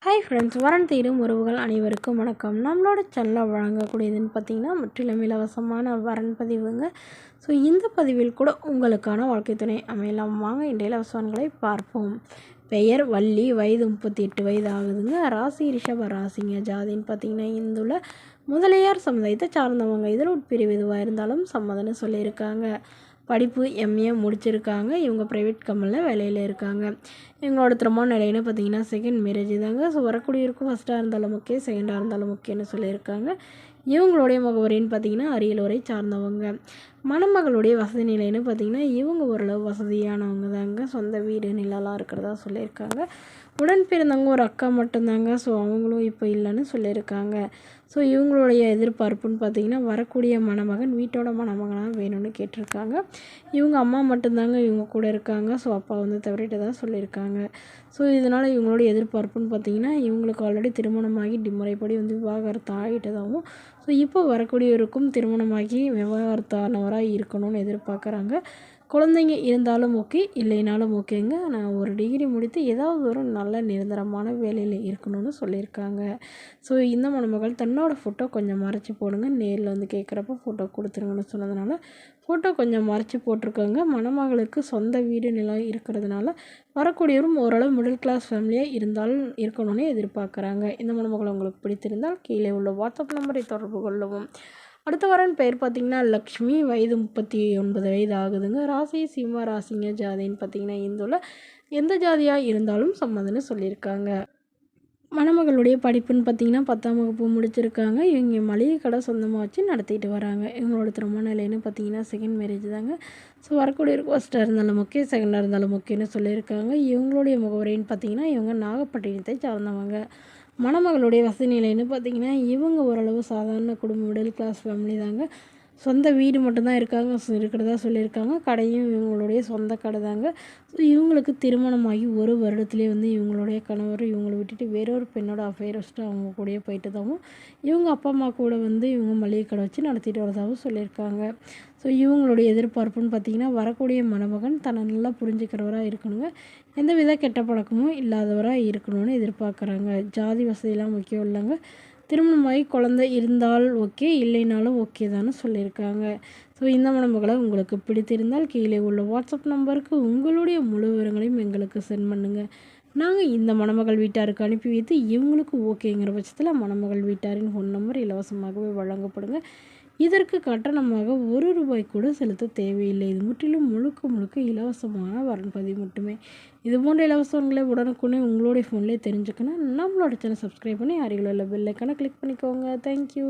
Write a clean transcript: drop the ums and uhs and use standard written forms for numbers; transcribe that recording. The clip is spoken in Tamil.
ஹாய் ஃப்ரெண்ட்ஸ், வரன் தேடும் உறவுகள் அனைவருக்கும் வணக்கம். நம்மளோட சேனலில் வழங்கக்கூடியதுன்னு பார்த்திங்கன்னா முற்றிலும் இலவசமான வரன் பதிவுங்க. ஸோ இந்த பதிவில் கூட உங்களுக்கான வாழ்க்கை துணை அமையலாம். வாங்க இன்றைய இலவசங்களை பார்ப்போம். பெயர் வள்ளி, வயது 38 வயது ஆகுதுங்க. ராசி ரிஷப ராசிங்க. ஜாதின்னு பார்த்திங்கன்னா இந்துள்ள முதலியார் சமுதாயத்தை சார்ந்தவங்க. இதில் உட்பிரிவு எதுவாக இருந்தாலும் சம்மதம்னு சொல்லியிருக்காங்க. படிப்பு எம்ஏ முடிச்சிருக்காங்க. இவங்க ப்ரைவேட் கம்பெனியில் வேலையில் இருக்காங்க. இவங்களோட திருமண நிலைன்னு பார்த்திங்கன்னா செகண்ட் மேரேஜ் தாங்க. ஸோ வரக்கூடியவருக்கும் ஃபஸ்ட்டாக இருந்தாலும் ஓகே, செகண்டாக இருந்தாலும் ஓகேன்னு சொல்லியிருக்காங்க. இவங்களுடைய முகவரின்னு பார்த்திங்கன்னா அரியலூரை சார்ந்தவங்க. மணமகளுடைய வசதி நிலைன்னு பார்த்திங்கன்னா இவங்க ஓரளவு வசதியானவங்க தாங்க. சொந்த வீடு நிலலாம் இருக்கிறதா சொல்லியிருக்காங்க. உடன் பிறந்தவங்க ஒரு அக்கா மட்டும்தாங்க. ஸோ அவங்களும் இப்போ இல்லைன்னு சொல்லியிருக்காங்க. ஸோ இவங்களுடைய எதிர்பார்ப்புன்னு பார்த்திங்கன்னா வரக்கூடிய மணமகன் வீட்டோட மணமகனாக வேணும்னு கேட்டிருக்காங்க. இவங்க அம்மா மட்டும்தாங்க இவங்க கூட இருக்காங்க. ஸோ அப்பா வந்து தவறிட்டு தான் சொல்லியிருக்காங்க. ஸோ இதனால் இவங்களுடைய எதிர்பார்ப்புன்னு பார்த்திங்கன்னா இவங்களுக்கு ஆல்ரெடி திருமணமாகி முறைப்படி வந்து விவாகரத்து ஆகிட்டதாகவும், ஸோ இப்போ வரக்கூடியவருக்கும் திருமணமாகி விவாகரத்தானவராக இருக்கணும்னு எதிர்பார்க்குறாங்க. குழந்தைங்க இருந்தாலும் ஓகே, இல்லைனாலும் ஓகேங்க. நான் ஒரு டிகிரி முடித்து ஏதாவது ஒரு நல்ல நிரந்தரமான வேலையில் இருக்கணும்னு சொல்லியிருக்காங்க. ஸோ இந்த மணமகள் தன்னோட ஃபோட்டோ கொஞ்சம் மறைச்சி போடுங்க, நேரில் வந்து கேட்குறப்ப ஃபோட்டோ கொடுத்துருங்கன்னு சொன்னதுனால ஃபோட்டோ கொஞ்சம் மறைச்சி போட்டிருக்காங்க. மணமகளுக்கு சொந்த வீடு நிலம் இருக்கிறதுனால வரக்கூடியவரும் ஓரளவு மிடில் கிளாஸ் ஃபேமிலியாக இருந்தாலும் இருக்கணும்னு எதிர்பார்க்குறாங்க. இந்த மணமகள் உங்களுக்கு பிடித்திருந்தால் கீழே உள்ள வாட்ஸ்அப் நம்பரை தொடர்பு கொள்ளவும். அடுத்த வரன் பெயர் பார்த்திங்கன்னா லக்ஷ்மி, வயது 39 வயது ஆகுதுங்க. ராசி சிம்ம ராசிங்க. ஜாதின்னு பார்த்திங்கன்னா இந்துள்ள எந்த ஜாதியாக இருந்தாலும் சம்மதம்னு சொல்லியிருக்காங்க. மணமகளுடைய படிப்புன்னு பார்த்திங்கன்னா 10ஆம் வகுப்பு முடிச்சிருக்காங்க. இவங்க மளிகை கடை சொந்தமாக வச்சு நடத்திட்டு வராங்க. இவங்களோட திருமண நிலைன்னு பார்த்திங்கன்னா செகண்ட் மேரேஜ் தாங்க. ஸோ வரக்கூடியவருக்கு ஃபஸ்ட்டாக இருந்தாலும் ஓகே, செகண்டாக இருந்தாலும் ஓகேன்னு சொல்லியிருக்காங்க. இவங்களுடைய முகவரின்னு பார்த்திங்கன்னா இவங்க நாகப்பட்டினத்தை சார்ந்தவங்க. மணமகளுடைய வசதி நிலைன்னு பார்த்திங்கன்னா இவங்க ஓரளவு சாதாரண குடும்பம், மிடில் கிளாஸ் ஃபேமிலி தாங்க. சொந்த வீடு மட்டும்தான் இருக்கிறதா சொல்லியிருக்காங்க. கடையும் இவங்களுடைய சொந்த கடை தாங்க. ஸோ இவங்களுக்கு திருமணமாகி ஒரு வருடத்துலேயே வந்து இவங்களுடைய கணவர் இவங்களை விட்டுட்டு வேறொரு பெண்ணோட அஃபேர் வச்சுட்டு அவங்க கூடயே போயிட்டதாகவும், இவங்க அப்பா அம்மா கூட வந்து இவங்க மளிகை கடை வச்சு நடத்திட்டு வரதாகவும் சொல்லியிருக்காங்க. ஸோ இவங்களுடைய எதிர்பார்ப்புன்னு பார்த்திங்கன்னா வரக்கூடிய மணமகன் தன்னை நல்லா புரிஞ்சுக்கிறவராக இருக்கணுங்க. எந்தவித கெட்ட பழக்கமும் இல்லாதவராக இருக்கணும்னு எதிர்பார்க்குறாங்க. ஜாதி வசதியெல்லாம் முக்கியம் இல்லைங்க. திருமணமாகி குழந்தை இருந்தால் ஓகே, இல்லைனாலும் ஓகே தான்னு சொல்லியிருக்காங்க. ஸோ இந்த மணமகளை உங்களுக்கு பிடித்திருந்தால் கீழே உள்ள வாட்ஸ்அப் நம்பருக்கு உங்களுடைய முழு விவரங்களையும் எங்களுக்கு சென்ட் பண்ணுங்கள். நாங்கள் இந்த மணமகள் வீட்டாருக்கு அனுப்பி வைத்து இவங்களுக்கு ஓகேங்கிற பட்சத்தில் மணமகள் வீட்டாரின் ஃபோன் நம்பர் இலவசமாகவே வழங்கப்படுங்க. இதற்கு கட்டணமாக ₹1 கூட செலுத்த தேவையில்லை. இது முற்றிலும் முழுக்க இலவசமான வரன் பதிவு மட்டுமே. இது போன்ற இலவசங்களை உடனுக்குடனே உங்களுடைய ஃபோன்லேயே தெரிஞ்சுக்கணும். நம்மளோட சேனல் சப்ஸ்கிரைப் பண்ணி அருகில் உள்ள பெல் ஐக்கானை கிளிக் பண்ணிக்கோங்க. தேங்க்யூ.